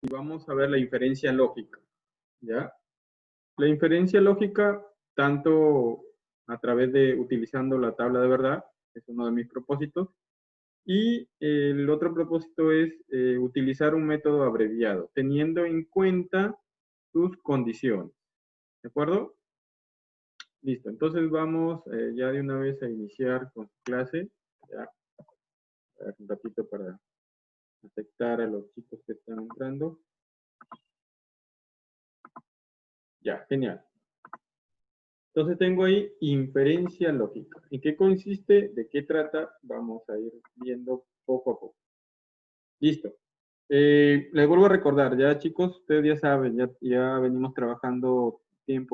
y vamos a ver la inferencia lógica, ¿ya? La inferencia lógica, tanto a través de utilizando la tabla de verdad, es uno de mis propósitos, y el otro propósito es utilizar un método abreviado, teniendo en cuenta sus condiciones, ¿de acuerdo? Listo, entonces vamos ya de una vez a iniciar con su clase, ya, a ver, un ratito para aceptar a los chicos que están entrando. Ya, genial. Entonces tengo ahí inferencia lógica. ¿En qué consiste? ¿De qué trata? Vamos a ir viendo poco a poco. Listo. Les vuelvo a recordar, ya chicos, ustedes ya saben, ya venimos trabajando en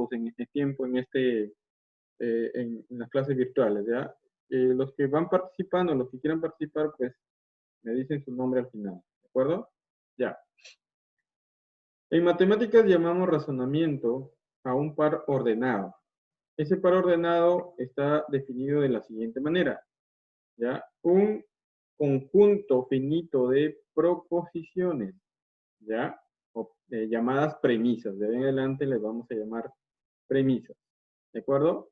las clases virtuales, ¿ya? Los que van participando, los que quieran participar, pues me dicen su nombre al final, ¿de acuerdo? Ya. En matemáticas llamamos razonamiento a un par ordenado. Ese par ordenado está definido de la siguiente manera, ¿ya? Un conjunto finito de proposiciones, ¿ya? Llamadas premisas. De ahí en adelante les vamos a llamar premisas, ¿de acuerdo?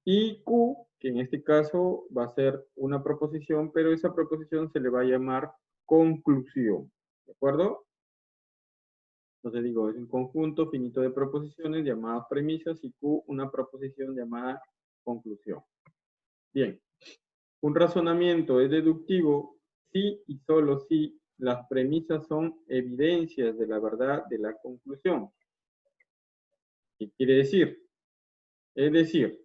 Y Q, que en este caso va a ser una proposición, pero esa proposición se le va a llamar conclusión, ¿de acuerdo? Entonces digo, es un conjunto finito de proposiciones llamadas premisas y Q una proposición llamada conclusión. Bien, un razonamiento es deductivo si y solo si las premisas son evidencias de la verdad de la conclusión. ¿Qué quiere decir? Es decir,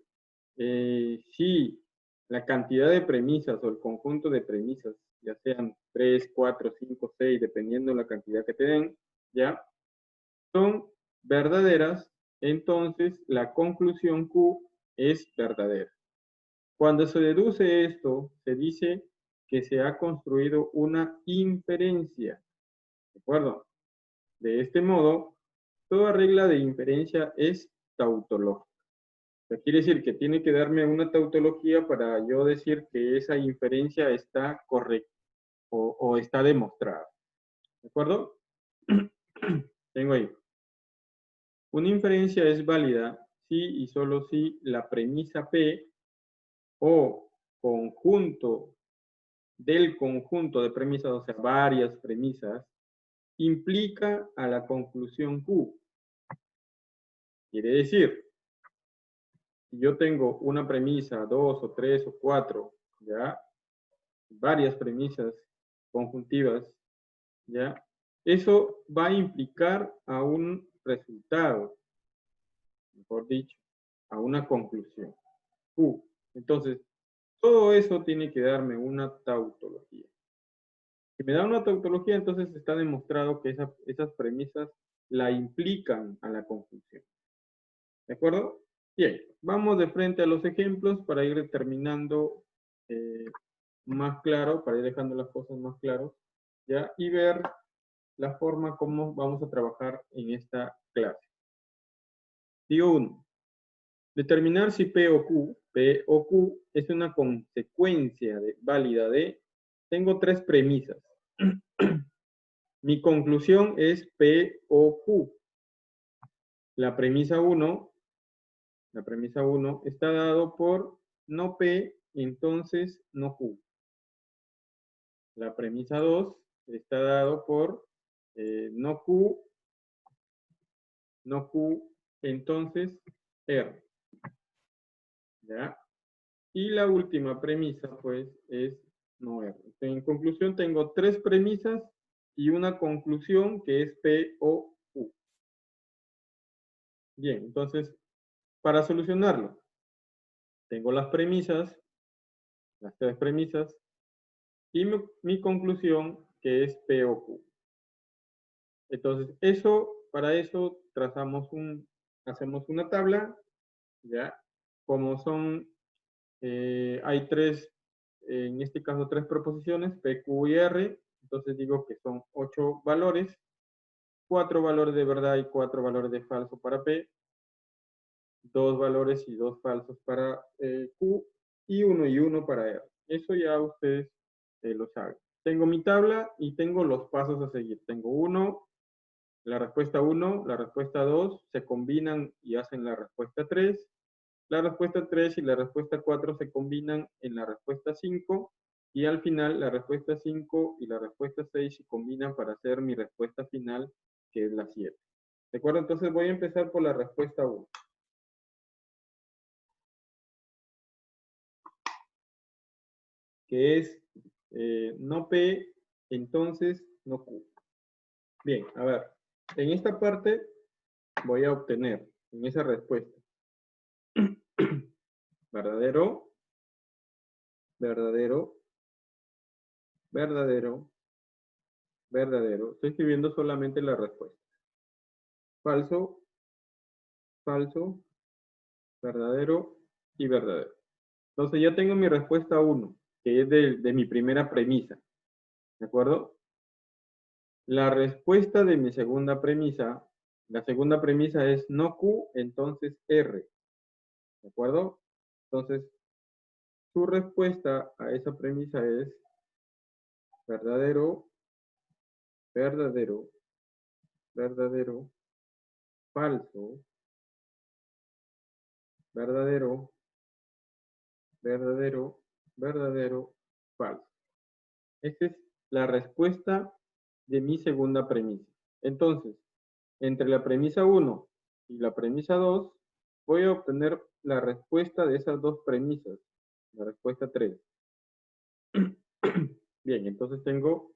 si la cantidad de premisas o el conjunto de premisas, ya sean 3, 4, 5, 6, dependiendo de la cantidad que te den, ¿ya? Son verdaderas, entonces la conclusión Q es verdadera. Cuando se deduce esto, se dice que se ha construido una inferencia, ¿de acuerdo? De este modo, toda regla de inferencia es tautológica. O sea, quiere decir que tiene que darme una tautología para yo decir que esa inferencia está correcta o está demostrada. ¿De acuerdo? Tengo ahí. Una inferencia es válida si y solo si la premisa P o conjunto del conjunto de premisas, o sea, varias premisas, implica a la conclusión Q. Quiere decir, si yo tengo una premisa, dos o tres o cuatro, ¿ya? Varias premisas conjuntivas, ¿ya? Eso va a implicar a un resultado, mejor dicho, a una conclusión. Q. Entonces, todo eso tiene que darme una tautología. Si me da una tautología, entonces está demostrado que esas premisas la implican a la conclusión. ¿De acuerdo? Bien, vamos de frente a los ejemplos para ir determinando más claro, para ir dejando las cosas más claras, ¿ya? Y ver la forma como vamos a trabajar en esta clase. Digo 1. Determinar si P o Q es una consecuencia válida de, tengo tres premisas. Mi conclusión es P o Q. La premisa 1 está dado por no P, entonces no Q. La premisa 2 está dado por no Q, entonces R. ¿Ya? Y la última premisa, pues, es no R. En conclusión, tengo tres premisas y una conclusión que es P o Q. Bien, entonces, para solucionarlo, tengo las premisas, las tres premisas, y mi conclusión que es P o Q. Entonces, para eso hacemos una tabla, ¿ya? Como hay tres, en este caso tres proposiciones, P, Q y R, entonces digo que son 8 valores, 4 valores de verdad y 4 valores de falso para P, 2 valores y 2 falsos para Q y 1 para R. Eso ya ustedes lo saben. Tengo mi tabla y tengo los pasos a seguir. Tengo 1, La respuesta 1, la respuesta 2 se combinan y hacen la respuesta 3. La respuesta 3 y la respuesta 4 se combinan en la respuesta 5. Y al final, la respuesta 5 y la respuesta 6 se combinan para hacer mi respuesta final, que es la 7. ¿De acuerdo? Entonces voy a empezar por la respuesta 1. Que es no P, entonces no Q. Bien, a ver. En esta parte voy a obtener, en esa respuesta, verdadero, verdadero, verdadero, verdadero. Estoy escribiendo solamente la respuesta. Falso, falso, verdadero y verdadero. Entonces ya tengo mi respuesta 1, que es de mi primera premisa. ¿De acuerdo? La respuesta de mi segunda premisa, la segunda premisa es no Q, entonces R. ¿De acuerdo? Entonces, su respuesta a esa premisa es verdadero, verdadero, verdadero, falso, verdadero, verdadero, verdadero, falso. Esta es la respuesta de mi segunda premisa. Entonces, entre la premisa 1 y la premisa 2, voy a obtener la respuesta de esas dos premisas, la respuesta 3. Bien, entonces tengo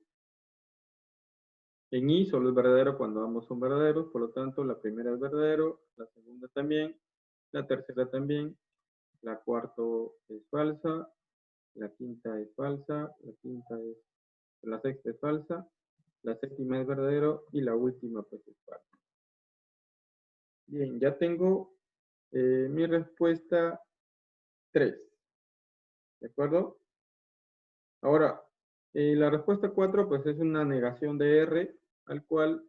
en I solo es verdadero cuando ambos son verdaderos, por lo tanto la primera es verdadero, la segunda también, la tercera también, la cuarta es falsa, la quinta es falsa, la sexta es falsa, la séptima es verdadero y la última pues es falsa. Bien, ya tengo mi respuesta 3. ¿De acuerdo? Ahora, la respuesta 4 pues es una negación de R, al cual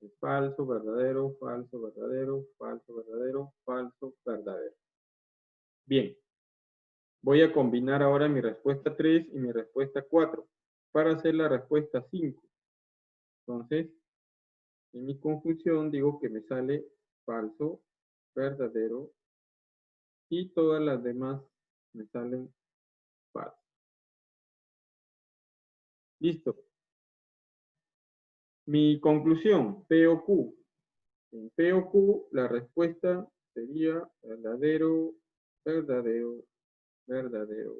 es falso, verdadero, falso, verdadero, falso, verdadero, falso, verdadero. Bien, voy a combinar ahora mi respuesta 3 y mi respuesta 4 para hacer la respuesta 5. Entonces, en mi conjunción digo que me sale falso, verdadero y todas las demás me salen falso. Listo. Mi conclusión, P o Q. En P o Q la respuesta sería verdadero, verdadero, verdadero.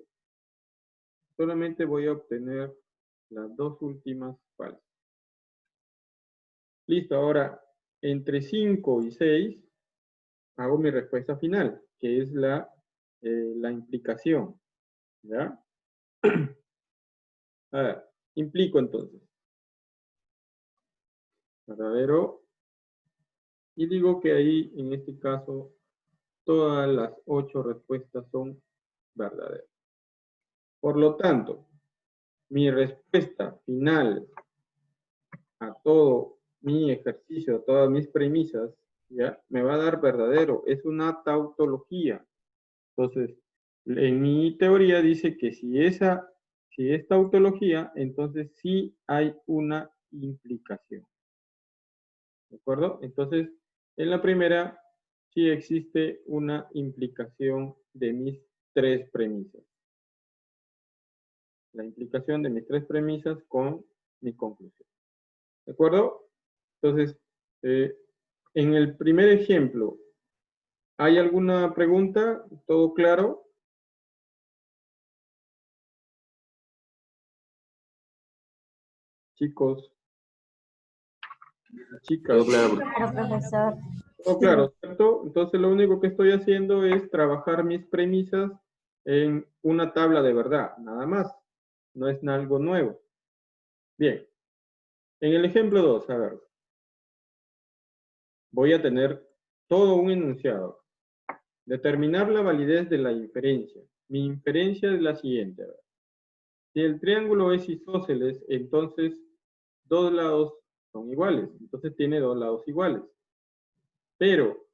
Solamente voy a obtener las dos últimas falsas. Listo, ahora entre 5 y 6 hago mi respuesta final, que es la implicación. ¿Ya? A ver, implico entonces. Verdadero. Y digo que ahí, en este caso, todas las 8 respuestas son verdaderas. Por lo tanto, mi respuesta final a todo mi ejercicio, a todas mis premisas, ¿ya? Me va a dar verdadero. Es una tautología. Entonces, en mi teoría dice que si es tautología, entonces sí hay una implicación. ¿De acuerdo? Entonces, en la primera sí existe una implicación de mis 3 premisas. La implicación de mis 3 premisas con mi conclusión. ¿De acuerdo? Entonces, en el primer ejemplo, ¿hay alguna pregunta? ¿Todo claro? Chicos, chicas. Todo claro, Claro, profesor. Todo claro, ¿cierto? Entonces lo único que estoy haciendo es trabajar mis premisas en una tabla de verdad, nada más. No es algo nuevo. Bien. En el ejemplo 2, a ver. Voy a tener todo un enunciado. Determinar la validez de la inferencia. Mi inferencia es la siguiente. A ver. Si el triángulo es isósceles, entonces dos lados son iguales. Entonces tiene dos lados iguales. Pero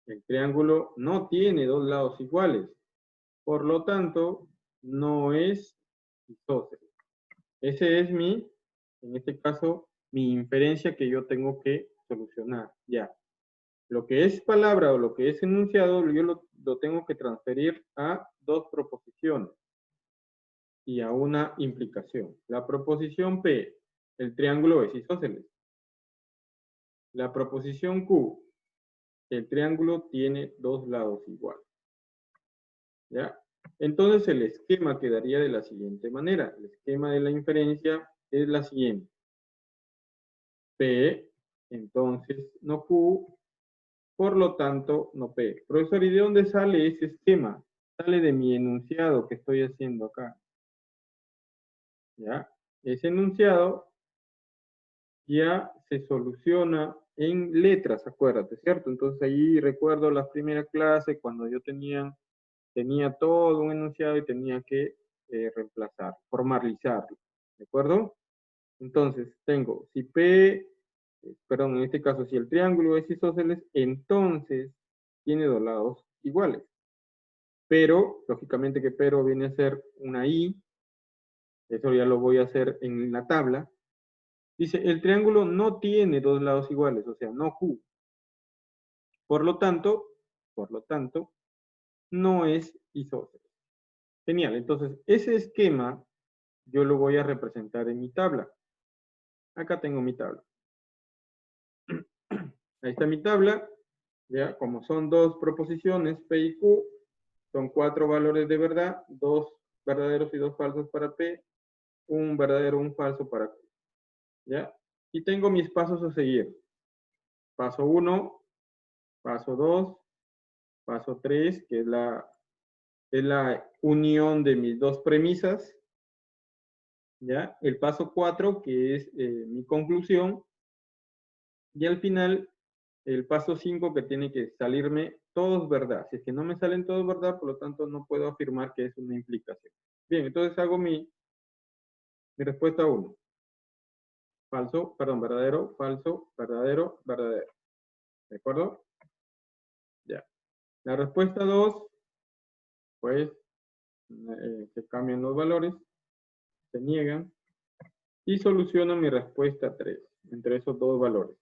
el triángulo no tiene dos lados iguales. Por lo tanto, no es isósceles. Ese es en este caso, mi inferencia que yo tengo que solucionar, ya. Lo que es palabra o lo que es enunciado, yo lo tengo que transferir a dos proposiciones y a una implicación. La proposición P, el triángulo es isósceles. La proposición Q, el triángulo tiene dos lados iguales. ¿Ya? Entonces el esquema quedaría de la siguiente manera. El esquema de la inferencia es la siguiente. P, entonces no Q, por lo tanto no P. Profesor, ¿y de dónde sale ese esquema? Sale de mi enunciado que estoy haciendo acá. ¿Ya? Ese enunciado ya se soluciona en letras, acuérdate, ¿cierto? Entonces ahí recuerdo la primera clase cuando yo tenía todo un enunciado y tenía que reemplazar, formalizarlo, ¿de acuerdo? Entonces tengo, si P, perdón, en este caso, si el triángulo es isósceles, entonces tiene dos lados iguales. Pero, lógicamente que pero viene a ser una I, eso ya lo voy a hacer en la tabla. Dice, el triángulo no tiene dos lados iguales, o sea, no Q. Por lo tanto, no es isósceles. Genial, entonces ese esquema yo lo voy a representar en mi tabla. Acá tengo mi tabla. Ahí está mi tabla. Ya, como son dos proposiciones, P y Q, son 4 valores de verdad, 2 verdaderos y 2 falsos para P, un verdadero, un falso para Q. ¿Ya? Y tengo mis pasos a seguir. Paso 1, paso 2, paso 3, que es la unión de mis dos premisas. ¿Ya? El paso 4, que es mi conclusión. Y al final, el paso 5, que tiene que salirme todos verdad. Si es que no me salen todos verdad, por lo tanto no puedo afirmar que es una implicación. Bien, entonces hago mi respuesta 1. Falso, perdón, verdadero, falso, verdadero, verdadero. ¿De acuerdo? Ya. La respuesta 2, pues, se cambian los valores, se niegan, y soluciono mi respuesta 3, entre esos dos valores.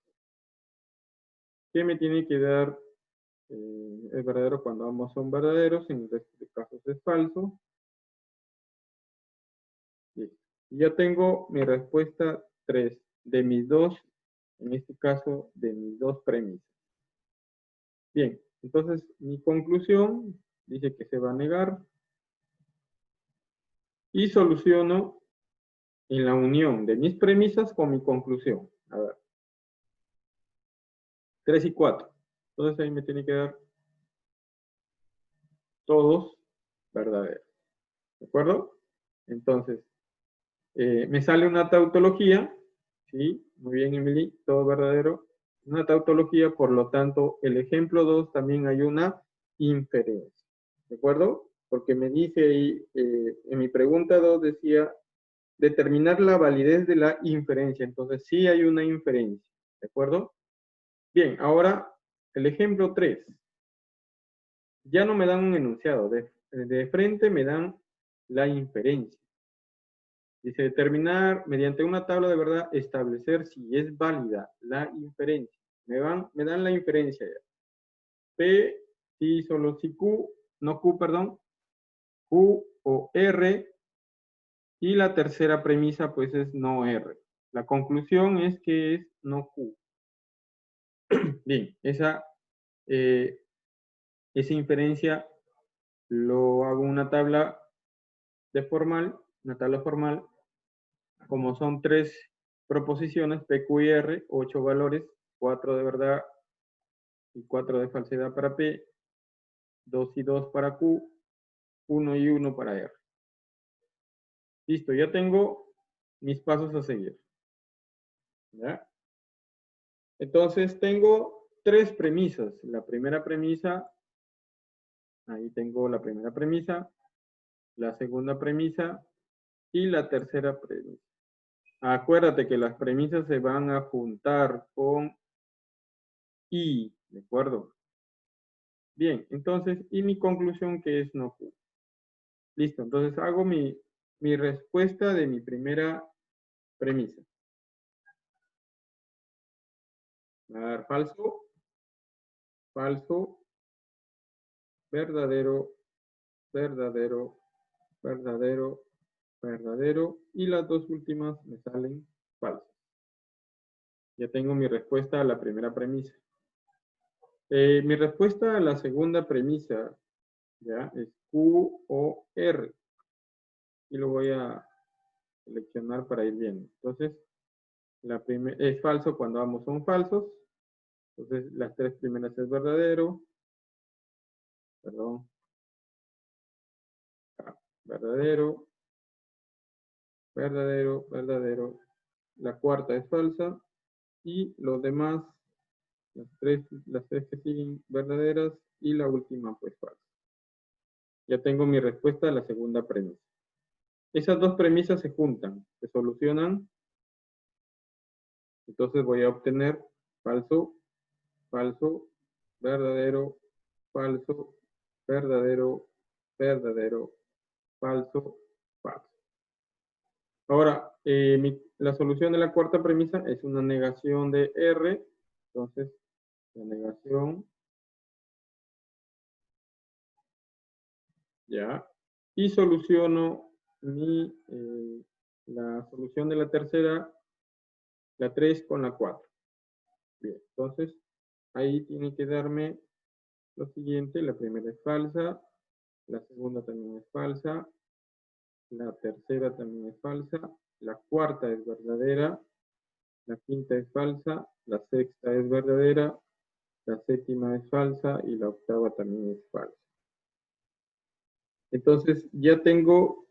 ¿Qué me tiene que dar? Es verdadero cuando ambos son verdaderos, en el resto de casos es falso. Listo. Y ya tengo mi respuesta 3 de mis dos, en este caso, de mis dos premisas. Bien, entonces mi conclusión dice que se va a negar y soluciono en la unión de mis premisas con mi conclusión. A ver. 3 y 4. Entonces ahí me tiene que dar todos verdaderos. ¿De acuerdo? Entonces, me sale una tautología. Sí, muy bien, Emily, todo verdadero. Una tautología, por lo tanto, el ejemplo 2 también hay una inferencia. ¿De acuerdo? Porque me dice ahí, en mi pregunta 2 decía, determinar la validez de la inferencia. Entonces, sí hay una inferencia. ¿De acuerdo? Bien, ahora el ejemplo 3. Ya no me dan un enunciado. De frente me dan la inferencia. Dice, determinar mediante una tabla de verdad, establecer si es válida la inferencia. Me dan la inferencia ya. P, si solo si Q, no Q, perdón, Q o R, y la tercera premisa pues es no R. La conclusión es que es no Q. Bien, esa inferencia lo hago en una tabla formal, como son 3 proposiciones, P, Q y R, 8 valores, 4 de verdad y 4 de falsedad para P, 2 y 2 para Q, 1 y 1 para R. Listo, ya tengo mis pasos a seguir. ¿Ya? Entonces tengo 3 premisas. La primera premisa, ahí tengo la primera premisa, la segunda premisa y la tercera premisa. Acuérdate que las premisas se van a juntar con I, ¿de acuerdo? Bien, entonces, y mi conclusión que es no Q. Listo, entonces hago mi respuesta de mi primera premisa. Me va a dar falso, falso, verdadero, verdadero, verdadero, verdadero, y las dos últimas me salen falsas. Ya tengo mi respuesta a la primera premisa. Mi respuesta a la segunda premisa, ya, es Q o R. Y lo voy a seleccionar para ir viendo. Entonces, es falso cuando ambos son falsos. Entonces, las tres primeras es verdadero. Perdón. Verdadero, verdadero, verdadero. La cuarta es falsa. Y los demás, las tres que siguen verdaderas. Y la última, pues falsa. Ya tengo mi respuesta a la segunda premisa. Esas dos premisas se juntan, se solucionan. Entonces voy a obtener falso, falso, verdadero, falso, verdadero, verdadero, falso, falso. Ahora, la solución de la cuarta premisa es una negación de R. Entonces, la negación, ya. Y soluciono la solución de la tercera, la 3 con la 4. Bien, entonces, ahí tiene que darme lo siguiente. La primera es falsa, la segunda también es falsa, la tercera también es falsa, la cuarta es verdadera, la quinta es falsa, la sexta es verdadera, la séptima es falsa y la octava también es falsa. Entonces ya tengo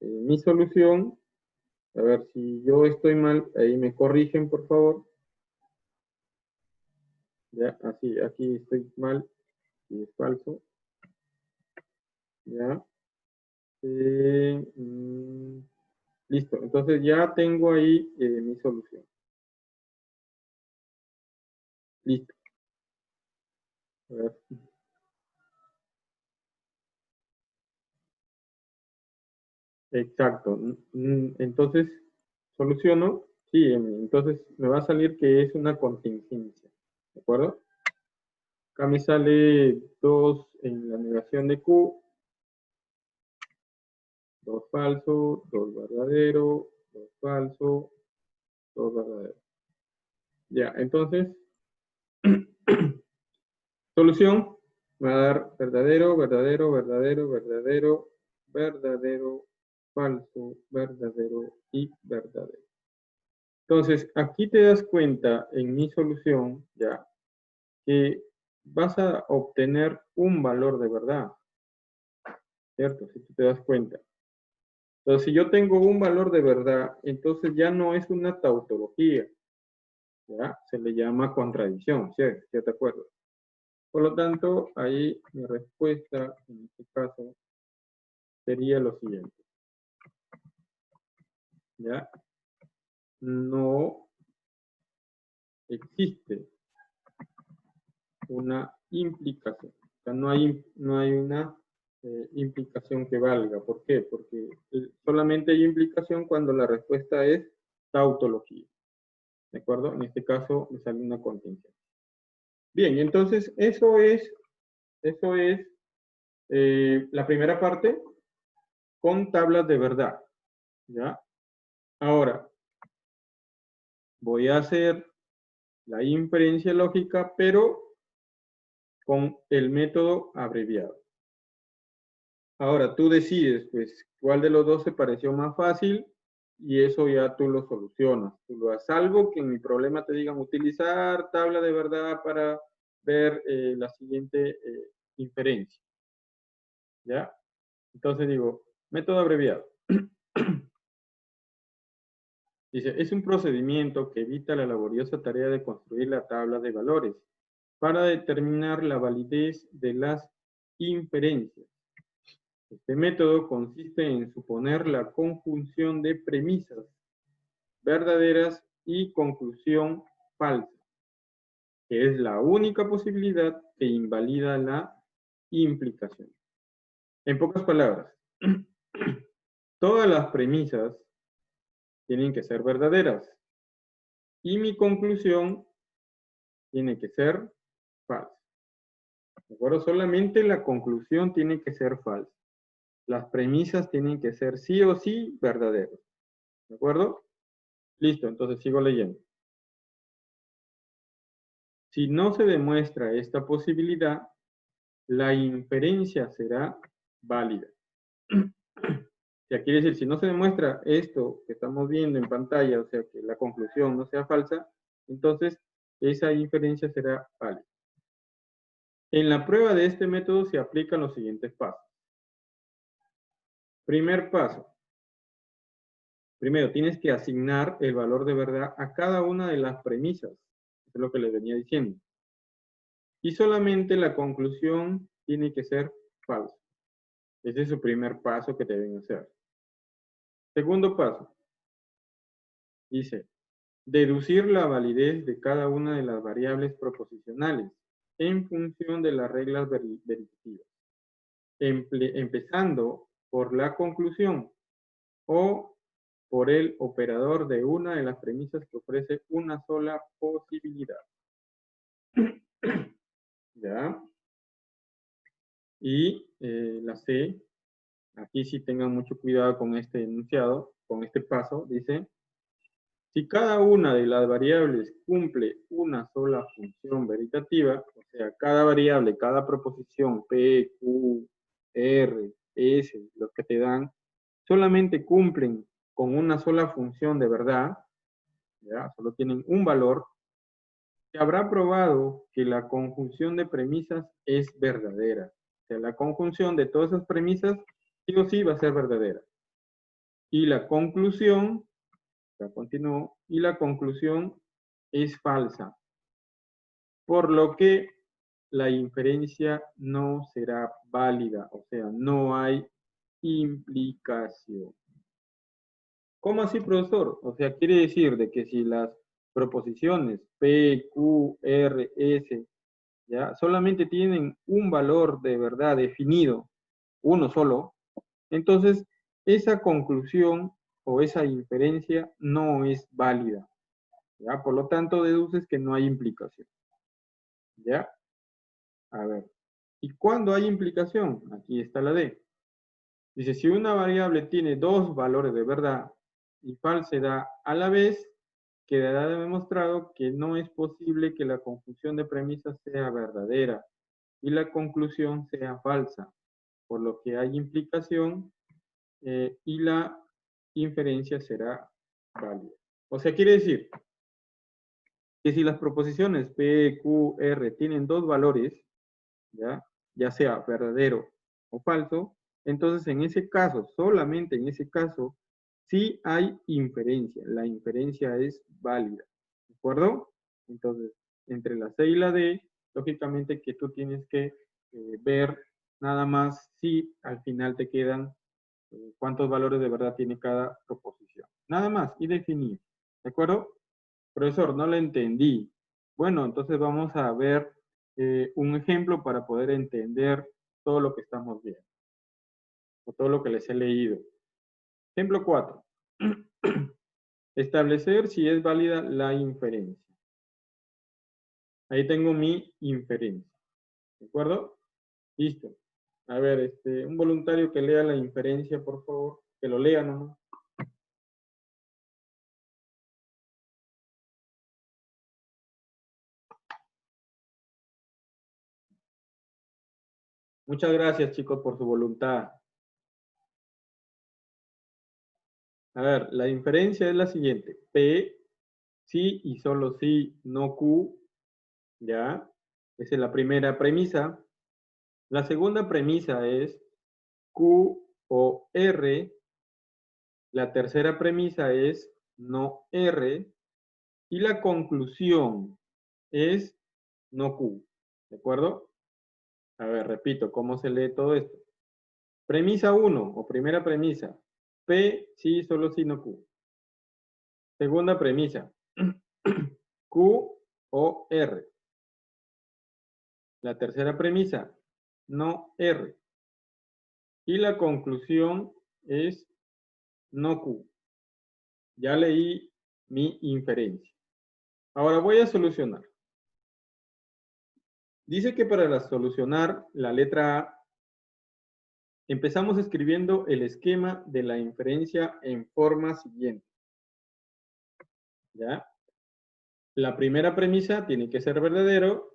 mi solución. A ver, si yo estoy mal, ahí me corrigen, por favor. Ya, así, aquí estoy mal y es falso. Ya. Listo, entonces ya tengo ahí mi solución. Listo. A ver. Exacto. Entonces, soluciono. Sí, entonces me va a salir que es una contingencia. ¿De acuerdo? Acá me sale 2 en la negación de Q, 2 falso, 2 verdadero, 2 falso, 2 verdadero. Ya, entonces, solución, me va a dar verdadero, verdadero, verdadero, verdadero, verdadero, falso, verdadero y verdadero. Entonces, aquí te das cuenta en mi solución, ya, que vas a obtener un valor de verdad, ¿cierto? Si tú te das cuenta. Entonces, si yo tengo un valor de verdad, entonces ya no es una tautología, ¿ya? Se le llama contradicción, ¿cierto? ¿Ya te acuerdas? Por lo tanto, ahí mi respuesta, en este caso, sería lo siguiente, ¿ya? No existe una implicación. O sea, no hay una implicación que valga. ¿Por qué? Porque solamente hay implicación cuando la respuesta es tautología. ¿De acuerdo? En este caso me sale una contingencia. Bien, entonces eso es la primera parte con tablas de verdad. ¿Ya? Ahora, voy a hacer la inferencia lógica, pero con el método abreviado. Ahora, tú decides, pues, cuál de los dos te pareció más fácil y eso ya tú lo solucionas. Tú lo haces, algo que en mi problema te digan utilizar tabla de verdad para ver la siguiente inferencia. ¿Ya? Entonces digo, método abreviado. Dice, es un procedimiento que evita la laboriosa tarea de construir la tabla de valores para determinar la validez de las inferencias. Este método consiste en suponer la conjunción de premisas verdaderas y conclusión falsa, que es la única posibilidad que invalida la implicación. En pocas palabras, todas las premisas tienen que ser verdaderas y mi conclusión tiene que ser falsa. ¿De acuerdo? Solamente la conclusión tiene que ser falsa. Las premisas tienen que ser sí o sí verdaderas. ¿De acuerdo? Listo, entonces sigo leyendo. Si no se demuestra esta posibilidad, la inferencia será válida. O sea, quiere decir, si no se demuestra esto que estamos viendo en pantalla, o sea, que la conclusión no sea falsa, entonces esa inferencia será válida. En la prueba de este método se aplican los siguientes pasos. Primer paso. Primero, tienes que asignar el valor de verdad a cada una de las premisas. Eso es lo que les venía diciendo. Y solamente la conclusión tiene que ser falsa. Ese es su primer paso que deben hacer. Segundo paso. Dice, deducir la validez de cada una de las variables proposicionales en función de las reglas veritativas, empezando por la conclusión o por el operador de una de las premisas que ofrece una sola posibilidad. ¿Ya? Y la C, aquí sí tengan mucho cuidado con este enunciado, con este paso, dice, si cada una de las variables cumple una sola función veritativa, o sea, cada variable, cada proposición, P, Q, R, S, los que te dan, solamente cumplen con una sola función de verdad, ¿ya? Solo tienen un valor, se habrá probado que la conjunción de premisas es verdadera. O sea, la conjunción de todas esas premisas sí o sí va a ser verdadera. Y la conclusión, ya continuó, y la conclusión es falsa. Por lo que la inferencia no será válida, o sea, no hay implicación. ¿Cómo así, profesor? O sea, quiere decir de que si las proposiciones P, Q, R, S, ¿ya? Solamente tienen un valor de verdad definido, uno solo, entonces esa conclusión o esa inferencia no es válida, ¿ya? Por lo tanto, deduces que no hay implicación, ¿ya? A ver, ¿y cuándo hay implicación? Aquí está la D. Dice, si una variable tiene dos valores de verdad y falsedad a la vez, quedará demostrado que no es posible que la conjunción de premisas sea verdadera y la conclusión sea falsa, por lo que hay implicación y la inferencia será válida. O sea, quiere decir que si las proposiciones P, Q, R tienen dos valores, ya sea verdadero o falso, entonces en ese caso, solamente en ese caso, sí hay inferencia. La inferencia es válida. ¿De acuerdo? Entonces, entre la C y la D, lógicamente que tú tienes que ver nada más si al final te quedan cuántos valores de verdad tiene cada proposición. Nada más, y definir. ¿De acuerdo? Profesor, no lo entendí. Bueno, entonces vamos a ver un ejemplo para poder entender todo lo que estamos viendo, o todo lo que les he leído. Ejemplo 4. Establecer si es válida la inferencia. Ahí tengo mi inferencia. ¿De acuerdo? Listo. A ver, un voluntario que lea la inferencia, por favor. Que lo lea nomás. Muchas gracias, chicos, por su voluntad. A ver, la inferencia es la siguiente. P, sí y solo sí, no Q, ¿ya? Esa es la primera premisa. La segunda premisa es Q o R. La tercera premisa es no R. Y la conclusión es no Q. ¿De acuerdo? A ver, repito, ¿cómo se lee todo esto? Premisa 1 o primera premisa. P, sí, solo sí, no Q. Segunda premisa. Q o R. La tercera premisa, no R. Y la conclusión es no Q. Ya leí mi inferencia. Ahora voy a solucionar. Dice que para solucionar la letra A, empezamos escribiendo el esquema de la inferencia en forma siguiente. ¿Ya? La primera premisa tiene que ser verdadero.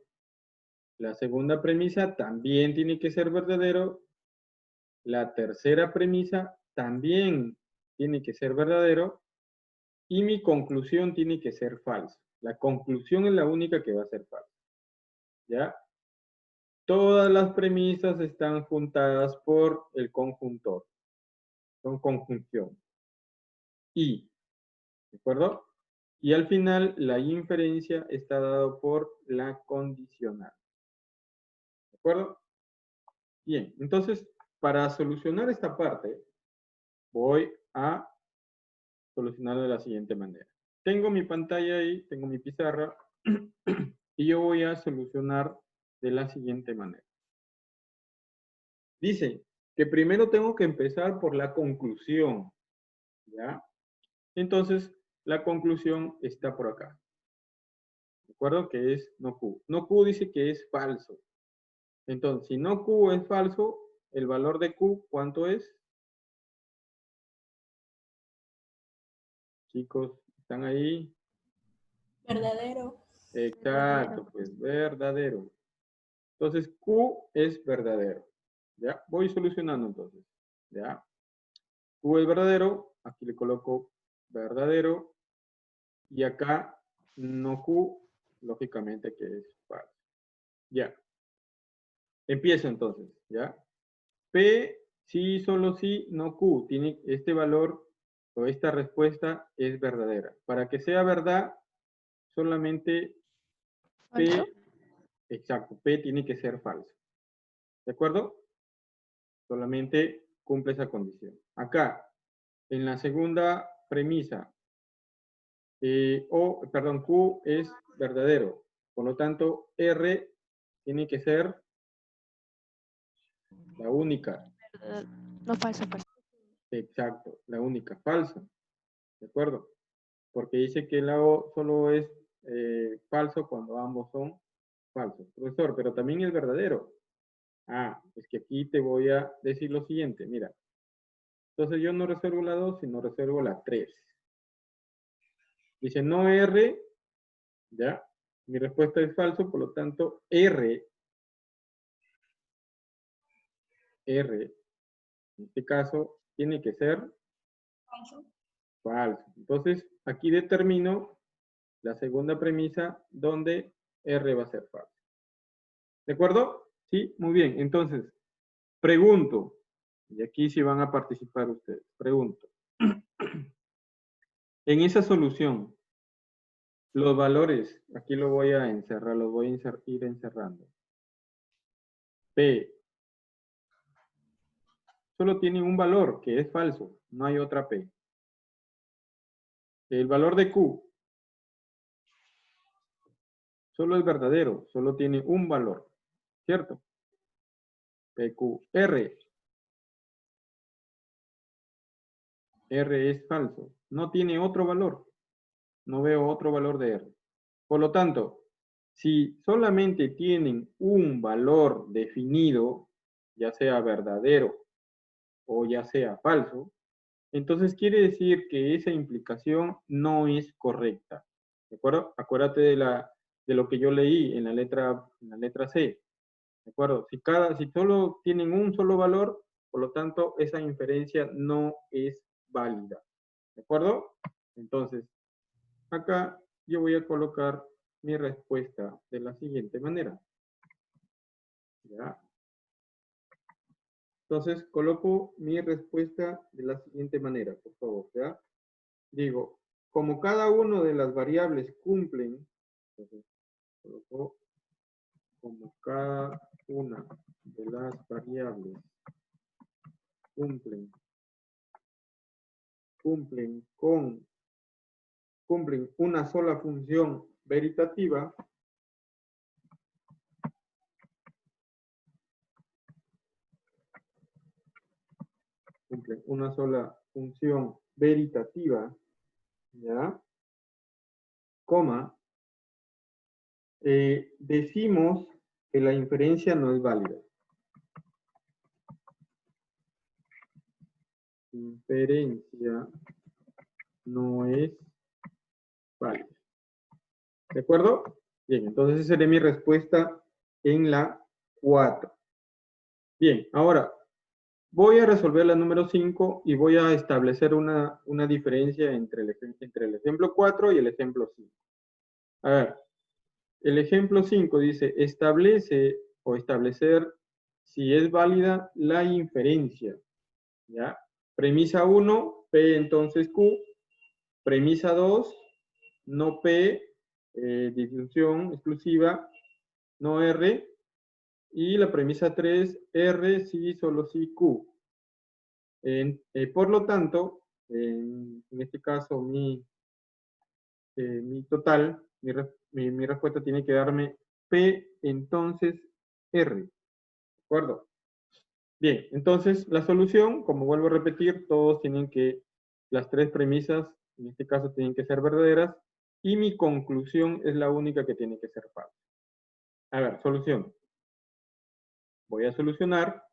La segunda premisa también tiene que ser verdadero. La tercera premisa también tiene que ser verdadero. Y mi conclusión tiene que ser falsa. La conclusión es la única que va a ser falsa. ¿Ya? Todas las premisas están juntadas por el conjuntor. Son conjunción. Y, ¿de acuerdo? Y al final, la inferencia está dado por la condicional. ¿De acuerdo? Bien, entonces, para solucionar esta parte, voy a solucionarlo de la siguiente manera. Tengo mi pantalla ahí, tengo mi pizarra, y yo voy a solucionar de la siguiente manera. Dice que primero tengo que empezar por la conclusión, ¿ya? Entonces, la conclusión está por acá. ¿De acuerdo? Que es no Q. No Q dice que es falso. Entonces, si no Q es falso, el valor de Q, ¿cuánto es? Chicos, ¿están ahí? Verdadero. Exacto, pues verdadero. Entonces, Q es verdadero. ¿Ya? Voy solucionando entonces. ¿Ya? Q es verdadero. Aquí le coloco verdadero. Y acá no Q, lógicamente que es falso. Ya. Empiezo entonces. ¿Ya? P, sí, solo sí, no Q. Tiene este valor o esta respuesta es verdadera. Para que sea verdad, solamente ¿Falso? P, exacto, P tiene que ser falso. ¿De acuerdo? Solamente cumple esa condición. Acá, en la segunda premisa, Q es verdadero. Por lo tanto, R tiene que ser la única. No, falso, falso. Exacto, la única, falsa. ¿De acuerdo? Porque dice que la O solo es falso cuando ambos son falsos. Profesor, pero también es verdadero. Ah, es que aquí te voy a decir lo siguiente, mira. Entonces yo no resuelvo la 2, sino resuelvo la 3. Dice no R, ¿ya? Mi respuesta es falso, por lo tanto R, en este caso, tiene que ser Falso. falso. Entonces, aquí determino la segunda premisa donde R va a ser falso. ¿De acuerdo? Sí, muy bien. Entonces, pregunto, y aquí sí van a participar ustedes, pregunto. En esa solución, los valores, aquí lo voy a encerrar, los voy a ir encerrando. P solo tiene un valor, que es falso, no hay otra P. El valor de Q solo es verdadero, solo tiene un valor, ¿cierto? PQR. R es falso, no tiene otro valor, no veo otro valor de R. Por lo tanto, si solamente tienen un valor definido, ya sea verdadero o ya sea falso, entonces quiere decir que esa implicación no es correcta. ¿De acuerdo? Acuérdate de lo que yo leí en la letra C. ¿De acuerdo? Si solo tienen un solo valor, por lo tanto, esa inferencia no es válida. ¿De acuerdo? Entonces, acá yo voy a colocar mi respuesta de la siguiente manera. ¿Ya? Entonces, coloco mi respuesta de la siguiente manera, por favor. ¿Ya? Digo, como cada una de las variables cumplen, entonces, coloco como cada una de las variables cumplen una sola función veritativa, cumplen una sola función veritativa, ¿ya? Coma, decimos que la inferencia no es válida. Inferencia no es válida. ¿De acuerdo? Bien, entonces esa sería mi respuesta en la 4. Bien, ahora voy a resolver la número 5 y voy a establecer una diferencia entre el ejemplo 4 y el ejemplo 5. A ver, el ejemplo 5 dice, establece o establecer si es válida la inferencia. ¿Ya? Premisa 1, P entonces Q. Premisa 2, no P, disyunción exclusiva, no R. Y la premisa 3, R sí, solo sí, Q. Por lo tanto, en este caso, mi total, mi respuesta tiene que darme P, entonces R. ¿De acuerdo? Bien, entonces la solución, como vuelvo a repetir, todos tienen que, las tres premisas, en este caso, tienen que ser verdaderas, y mi conclusión es la única que tiene que ser falsa. A ver, solución. Voy a solucionar.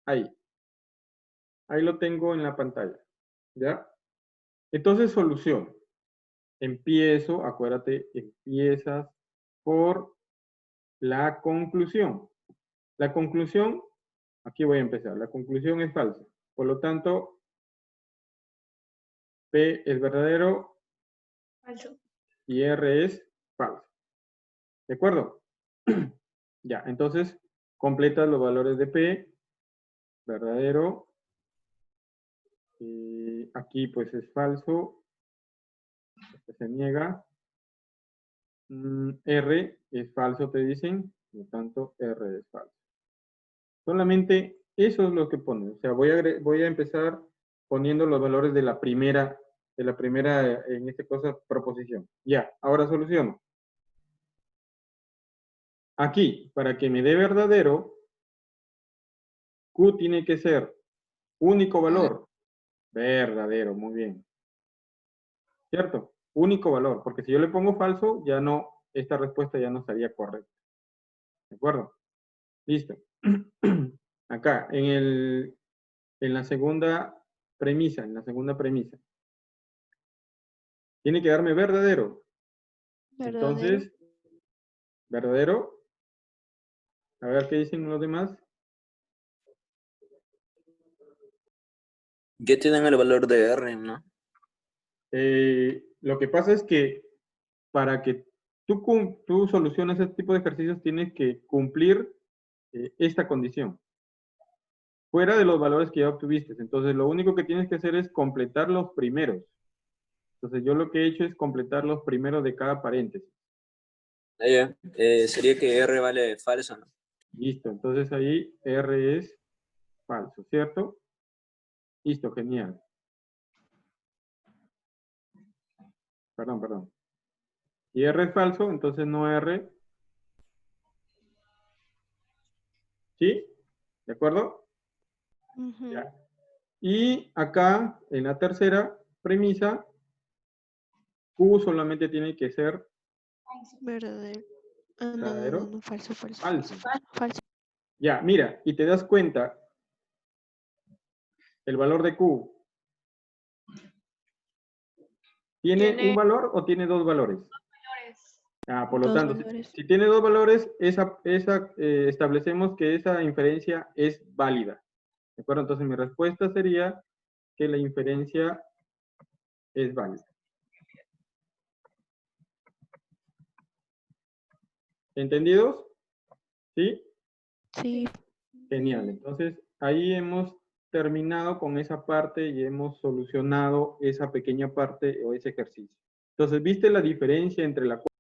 Ahí. Ahí lo tengo en la pantalla. ¿Ya? Entonces, solución. Empiezo, acuérdate, empiezas por la conclusión. La conclusión, aquí voy a empezar. La conclusión es falsa. Por lo tanto, P es verdadero. Falso. Y R es falso. ¿De acuerdo? Ya, entonces completas los valores de P, verdadero. Aquí pues es falso. Este se niega. R es falso, te dicen. Por lo tanto, R es falso. Solamente eso es lo que ponen. O sea, voy a empezar poniendo los valores de la primera, en este caso, proposición. Ya, ahora soluciono. Aquí, para que me dé verdadero, Q tiene que ser único valor. Verdadero, muy bien. ¿Cierto? Único valor, porque si yo le pongo falso, ya no, esta respuesta ya no estaría correcta. ¿De acuerdo? Listo. Acá, en la segunda premisa, tiene que darme verdadero. Verdadero. Entonces, verdadero. A ver qué dicen los demás. Ya tienen el valor de R, ¿no? Lo que pasa es que para que tú soluciones este tipo de ejercicios, tienes que cumplir esta condición. Fuera de los valores que ya obtuviste. Entonces, lo único que tienes que hacer es completar los primeros. Entonces, yo lo que he hecho es completar los primeros de cada paréntesis. Ya. Sería que R vale falso, ¿no? Listo. Entonces, ahí R es falso, ¿cierto? Listo, genial. Perdón. Y R es falso, entonces no R. ¿Sí? ¿De acuerdo? Ya. Y acá, en la tercera premisa, Q solamente tiene que ser Verdadero. verdadero. No, falso. Falso. Falso. Ya, mira, y te das cuenta, el valor de Q, ¿tiene un valor o tiene dos valores? Por lo Dos tanto, valores. si tiene dos valores, establecemos que esa inferencia es válida. ¿De acuerdo? Entonces mi respuesta sería que la inferencia es válida. ¿Entendidos? ¿Sí? Sí. Genial. Entonces, ahí hemos terminado con esa parte y hemos solucionado esa pequeña parte o ese ejercicio. Entonces, ¿viste la diferencia entre la